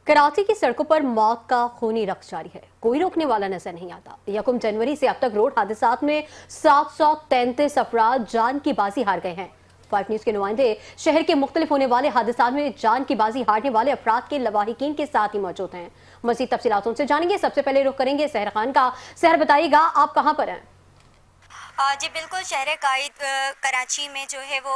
कराची की सड़कों पर मौत का खूनी रक्स जारी है। कोई रोकने वाला नजर नहीं आता। 1 जनवरी से अब तक रोड हादसात में 733 अफराद जान की बाजी हार गए हैं। 5 न्यूज के नुमाइंदे शहर के मुख्तलिफ होने वाले हादसात में जान की बाजी हारने वाले अफराद के लवाहिकीन के साथ ही मौजूद हैं। मजीद तफसीलात उनसे जानेंगे। सबसे पहले रुख करेंगे सहर खान का। सहर, बताइएगा आप कहाँ पर हैं? जी बिल्कुल, शहर कराची में जो है वो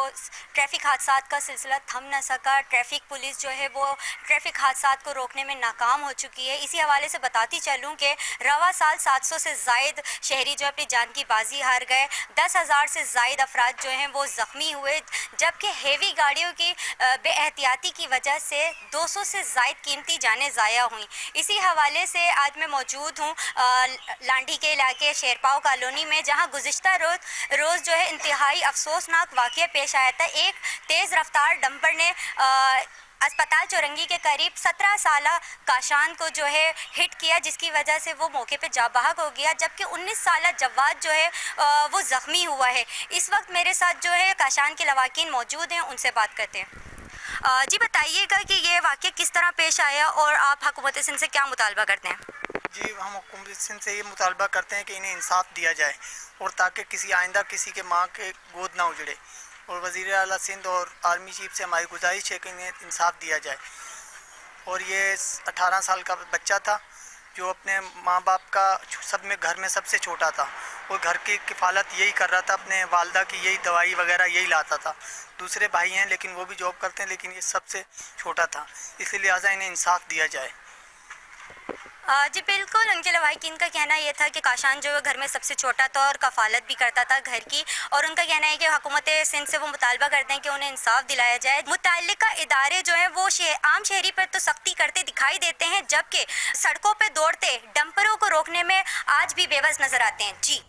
ट्रैफिक हादसात का सिलसिला थम न सका। ट्रैफिक पुलिस जो है वो ट्रैफिक हादसात को रोकने में नाकाम हो चुकी है। इसी हवाले से बताती चलूँ कि रवा साल 700 से ज़ायद शहरी जो अपनी जान की बाजी हार गए। 10,000 से ज़ायद अफराद जो हैं वो ज़ख्मी हुए, जबकि हेवी गाड़ियों की बेएहतियाती की वजह से 200 से ज़ायद कीमती जानें ज़ाया हुई। इसी हवाले से आज मैं मौजूद हूँ लांडी के इलाके शेरपाव कॉलोनी में, जहाँ गुज़िश्ता रोज़ जो है इंतहाई अफसोसनाक वाक़या पेश आया था। एक तेज़ रफ्तार डंपर ने अस्पताल चौरंगी के करीब 17 साला काशान को जो है हिट किया, जिसकी वजह से वो मौके पे जा बहक हो गया, जबकि 19 साला जवाद जो है वो ज़ख्मी हुआ है। इस वक्त मेरे साथ जो है काशान के लवाकिन मौजूद हैं, उनसे बात करते हैं। जी बताइएगा कि ये वाक़या किस तरह पेश आया और आप हुकूमत सिंध से क्या मुतालबा करते हैं? जी, हम हुकूमत सिंध से ये मुतालबा करते हैं कि इन्हें इंसाफ दिया जाए और ताकि किसी आइंदा किसी के माँ के गोद ना उजड़े। और वज़ीर आला सिंध और आर्मी चीफ से हमारी गुजारिश है कि इन्हें इंसाफ दिया जाए। और ये 18 साल का बच्चा था जो अपने माँ बाप का सब में घर में सबसे छोटा था और घर की किफ़ालत यही कर रहा था, अपने वालदा की यही दवाई वगैरह यही लाता था। दूसरे भाई हैं लेकिन वो भी जॉब करते हैं, लेकिन ये सबसे छोटा था, इसलिए लिहाजा इन्हें इंसाफ दिया जाए। जी बिल्कुल, उनके लवाहिकीन का कहना ये था कि काशान जो है घर में सबसे छोटा था और कफ़ालत भी करता था घर की, और उनका कहना है कि हुकूमत सिंध से वो मुतालबा करते हैं कि उन्हें इंसाफ दिलाया जाए। मुतल्लिका इदारे जो हैं वो आम शहरी पर तो सख्ती करते दिखाई देते हैं, जबकि सड़कों पर दौड़ते डंपरों को रोकने में आज भी बेबस नज़र आते हैं। जी।